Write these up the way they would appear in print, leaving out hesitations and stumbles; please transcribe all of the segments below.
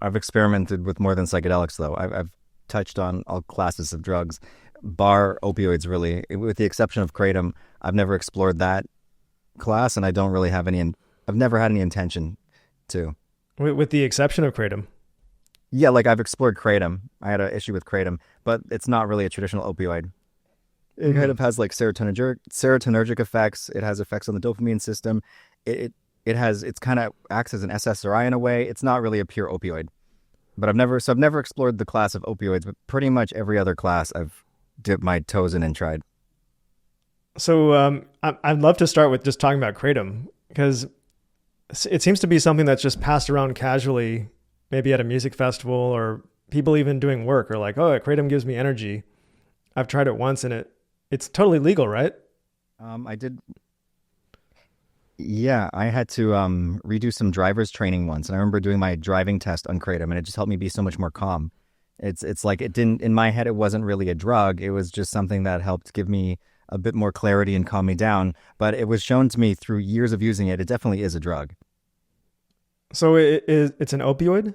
I've experimented with more than psychedelics, though. I've touched on all classes of drugs, bar opioids, really. With the exception of Kratom, I've never explored that class, and I don't really have any. I've never had any intention to. With the exception of Kratom. Yeah, like I've explored Kratom. I had an issue with Kratom, but it's not really a traditional opioid. It kind Mm. of has like serotonergic effects. It has effects on the dopamine system. It has it's kind of acts as an SSRI in a way. It's not really a pure opioid. But I've never explored the class of opioids, but pretty much every other class I've dipped my toes in and tried. So I'd love to start with just talking about Kratom because it seems to be something that's just passed around casually, maybe at a music festival or people even doing work are like, oh, Kratom gives me energy. I've tried it once and it's totally legal, right? I did. Yeah, I had to redo some driver's training once, and I remember doing my driving test on Kratom, and it just helped me be so much more calm. It's like it didn't in my head. It wasn't really a drug. It was just something that helped give me a bit more clarity and calm me down. But it was shown to me through years of using it. It definitely is a drug. So it's an opioid?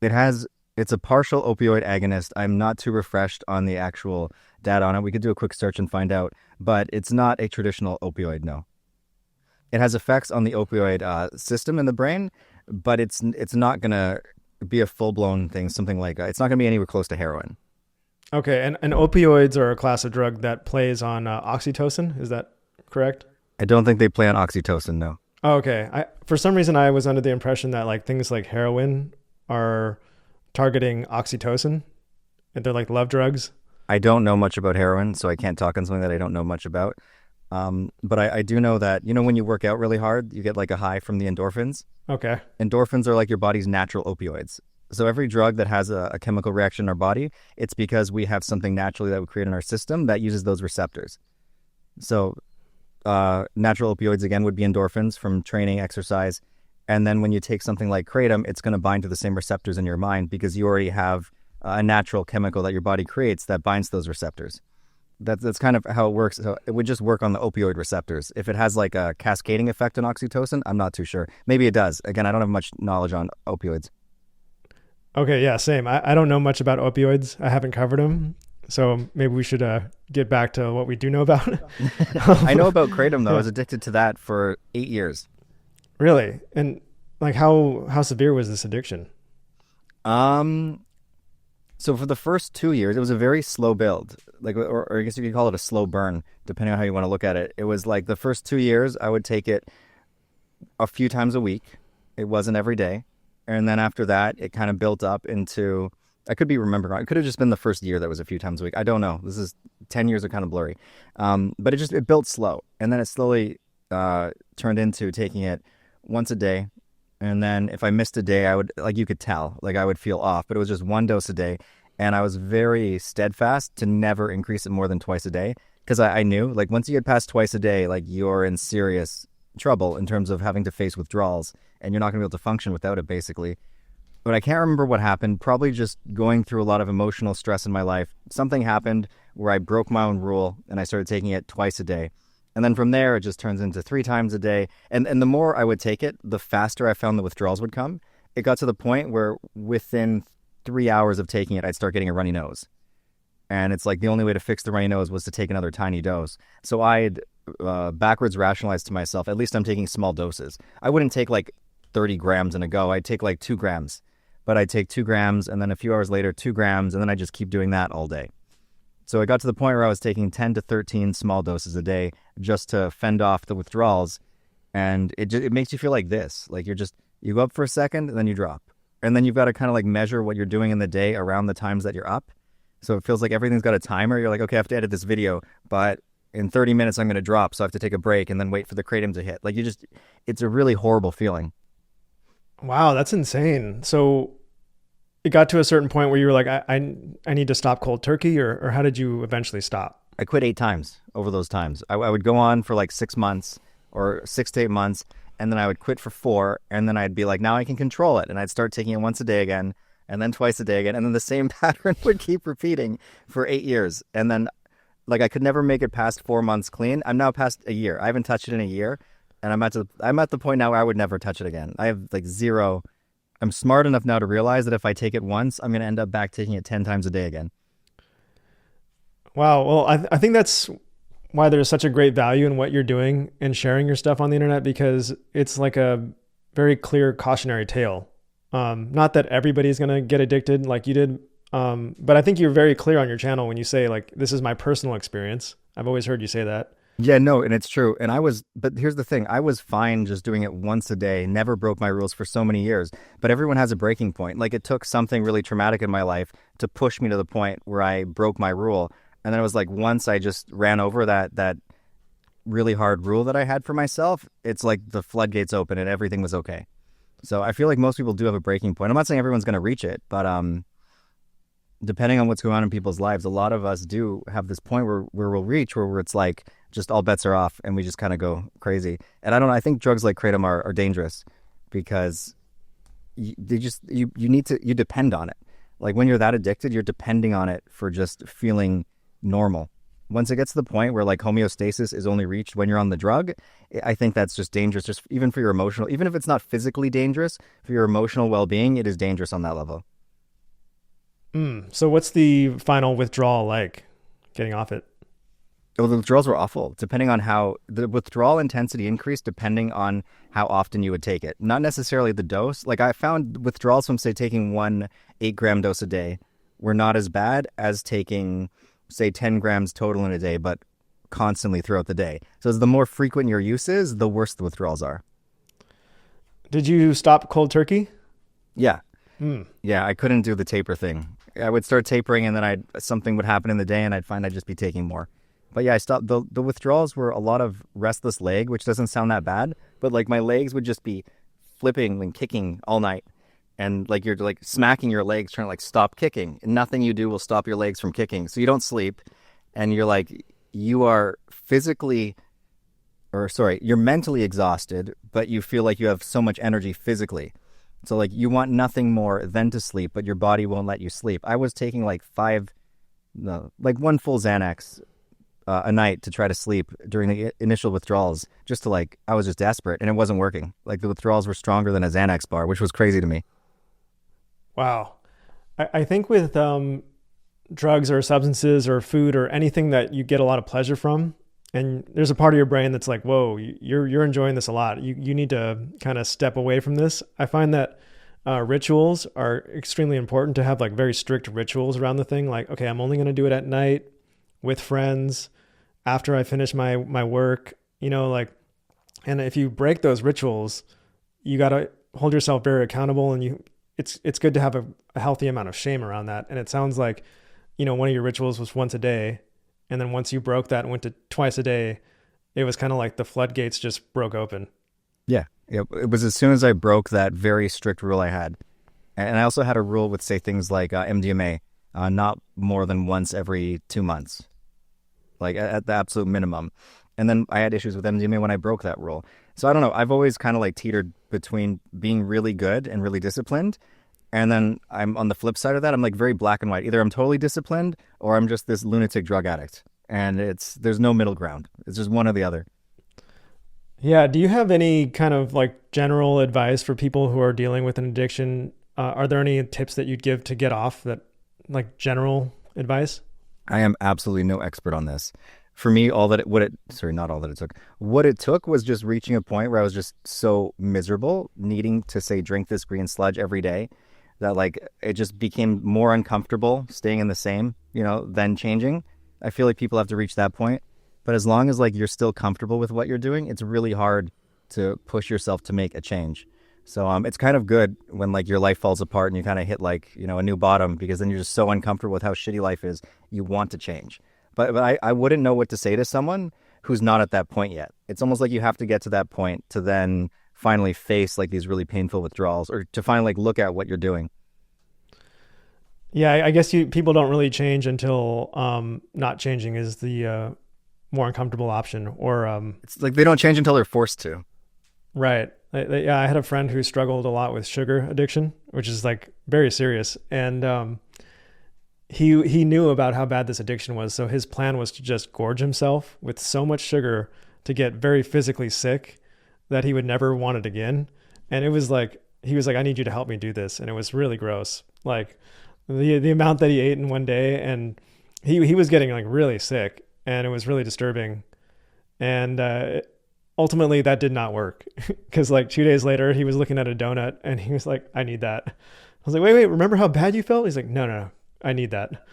It has. It's a partial opioid agonist. I'm not too refreshed on the actual data on it. We could do a quick search and find out, but it's not a traditional opioid. No. It has effects on the opioid system in the brain, but it's not gonna be a full blown thing. Something like it's not gonna be anywhere close to heroin. Okay, and opioids are a class of drug that plays on oxytocin. Is that correct? I don't think they play on oxytocin. No, Oh, okay. For some reason I was under the impression that like things like heroin are targeting oxytocin and they're like love drugs. I don't know much about heroin, so I can't talk on something that I don't know much about. But I do know that when you work out really hard, you get like a high from the endorphins. Okay. Endorphins are like your body's natural opioids. So every drug that has a chemical reaction in our body, it's because we have something naturally that we create in our system that uses those receptors. So natural opioids, again, would be endorphins from training, exercise. And then when you take something like Kratom, it's going to bind to the same receptors in your mind because you already have a natural chemical that your body creates that binds to those receptors. That's kind of how it works. So it would just work on the opioid receptors. If it has like a cascading effect on oxytocin, I'm not too sure. Maybe it does. Again, I don't have much knowledge on opioids. Okay, yeah, same. I don't know much about opioids. I haven't covered them. So maybe we should get back to what we do know about. I know about Kratom, though. I was addicted to that for 8 years. Really? And like how severe was this addiction? Um, so for the first 2 years, it was a very slow build, like, or I guess you could call it a slow burn, depending on how you want to look at it. It was like the first 2 years, I would take it a few times a week. It wasn't every day. And then after that, it kind of built up into, I could be remembering wrong. It could have just been the first year that was a few times a week. I don't know. This is 10 years are kind of blurry. But it built slow. And then it slowly turned into taking it once a day. And then if I missed a day, I would, like you could tell, like I would feel off, but it was just one dose a day. And I was very steadfast to never increase it more than twice a day. Because I knew, like, once you get past twice a day, like, you're in serious trouble in terms of having to face withdrawals. And you're not going to be able to function without it, basically. But I can't remember what happened. Probably just going through a lot of emotional stress in my life. Something happened where I broke my own rule and I started taking it twice a day. And then from there, it just turns into 3 times a day. And the more I would take it, the faster I found the withdrawals would come. It got to the point where within 3 hours of taking it, I'd start getting a runny nose. And it's like the only way to fix the runny nose was to take another tiny dose. So I'd backwards rationalized to myself, at least I'm taking small doses. I wouldn't take like 30 grams in a go. I'd take like 2 grams. But I'd take 2 grams and then a few hours later, 2 grams. And then I just keep doing that all day. So it got to the point where I was taking 10 to 13 small doses a day just to fend off the withdrawals. And it makes you feel like this. Like you go up for a second and then you drop. And then you've got to kind of like measure what you're doing in the day around the times that you're up. So it feels like everything's got a timer. You're like, okay, I have to edit this video, but in 30 minutes I'm going to drop. So I have to take a break and then wait for the kratom to hit. Like it's a really horrible feeling. Wow, that's insane. So it got to a certain point where you were like, I need to stop cold turkey, or how did you eventually stop? I quit 8 times over those times. I would go on for like 6 months or 6 to 8 months, and then I would quit for 4, and then I'd be like, now I can control it. And I'd start taking it once a day again, and then twice a day again. And then the same pattern would keep repeating for 8 years. And then like I could never make it past 4 months clean. I'm now past a year. I haven't touched it in a year. And I'm at the point now where I would never touch it again. I have like zero I'm smart enough now to realize that if I take it once, I'm going to end up back taking it 10 times a day again. Wow. Well, I think that's why there's such a great value in what you're doing and sharing your stuff on the internet, because it's like a very clear cautionary tale. Not that everybody's going to get addicted like you did. But I think you're very clear on your channel when you say like, this is my personal experience. I've always heard you say that. Yeah, no, and it's true. But here's the thing. I was fine just doing it once a day, never broke my rules for so many years. But everyone has a breaking point. Like it took something really traumatic in my life to push me to the point where I broke my rule. And then it was like, once I just ran over that really hard rule that I had for myself, it's like the floodgates open and everything was okay. So I feel like most people do have a breaking point. I'm not saying everyone's going to reach it, but depending on what's going on in people's lives, a lot of us do have this point where we'll reach where it's like just all bets are off and we just kind of go crazy. And I don't know, I think drugs like Kratom are dangerous because you depend on it. Like when you're that addicted, you're depending on it for just feeling normal. Once it gets to the point where like homeostasis is only reached when you're on the drug, I think that's just dangerous, just even for your emotional, even if it's not physically dangerous, for your emotional well-being, it is dangerous on that level. So what's the final withdrawal like, getting off it? Well, the withdrawals were awful, depending on how the withdrawal intensity increased, depending on how often you would take it. Not necessarily the dose. Like I found withdrawals from, say, taking 1 8-gram dose a day were not as bad as taking, say, 10 grams total in a day, but constantly throughout the day. So as the more frequent your use is, the worse the withdrawals are. Did you stop cold turkey? Yeah. Yeah, I couldn't do the taper thing. I would start tapering and then something would happen in the day and I'd find I'd just be taking more. But yeah, I stopped. The withdrawals were a lot of restless leg, which doesn't sound that bad, but like my legs would just be flipping and kicking all night. And like you're like smacking your legs, trying to like stop kicking. And nothing you do will stop your legs from kicking. So you don't sleep and you are you're mentally exhausted, but you feel like you have so much energy physically. So like you want nothing more than to sleep, but your body won't let you sleep. I was taking like one full Xanax a night to try to sleep during the initial withdrawals, I was just desperate and it wasn't working. Like the withdrawals were stronger than a Xanax bar, which was crazy to me. Wow. I think with drugs or substances or food or anything that you get a lot of pleasure from, and there's a part of your brain that's like, whoa, you're enjoying this a lot. You need to kind of step away from this. I find that rituals are extremely important, to have like very strict rituals around the thing. Like, okay, I'm only going to do it at night with friends after I finish my work, and if you break those rituals, you got to hold yourself very accountable, and it's good to have a healthy amount of shame around that. And it sounds like, one of your rituals was once a day. And then once you broke that and went to twice a day, it was kind of like the floodgates just broke open. Yeah. It was as soon as I broke that very strict rule I had. And I also had a rule with, say, things like MDMA, not more than once every 2 months, like at the absolute minimum. And then I had issues with MDMA when I broke that rule. So I don't know. I've always kind of like teetered between being really good and really disciplined. And then I'm on the flip side of that. I'm like very black and white. Either I'm totally disciplined or I'm just this lunatic drug addict. And there's no middle ground. It's just one or the other. Yeah. Do you have any kind of like general advice for people who are dealing with an addiction? Are there any tips that you'd give to get off, that like general advice? I am absolutely no expert on this. For me, what it took was just reaching a point where I was just so miserable, needing to, say, drink this green sludge every day, that like it just became more uncomfortable staying in the same, than changing. I feel like people have to reach that point. But as long as like you're still comfortable with what you're doing, it's really hard to push yourself to make a change. So it's kind of good when like your life falls apart and you kind of hit like, a new bottom, because then you're just so uncomfortable with how shitty life is, you want to change. But I wouldn't know what to say to someone who's not at that point yet. It's almost like you have to get to that point to then finally face like these really painful withdrawals, or to finally like look at what you're doing. Yeah, I guess people don't really change until not changing is the more uncomfortable option, or it's like they don't change until they're forced to. Right. Yeah, I had a friend who struggled a lot with sugar addiction, which is like very serious, and he knew about how bad this addiction was, so his plan was to just gorge himself with so much sugar to get very physically sick that he would never want it again. And it was like he was like, I need you to help me do this. And it was really gross. Like the amount that he ate in one day, and he was getting like really sick, and it was really disturbing. And ultimately that did not work because like 2 days later he was looking at a donut and he was like, I need that. I was like, wait, remember how bad you felt? He's like, no, I need that.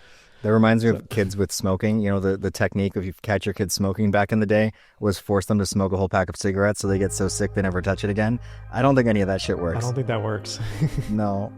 That reminds me of kids with smoking. You know, the technique of you catch your kids smoking back in the day was force them to smoke a whole pack of cigarettes so they get so sick they never touch it again. I don't think any of that shit I works. don't think that works. No.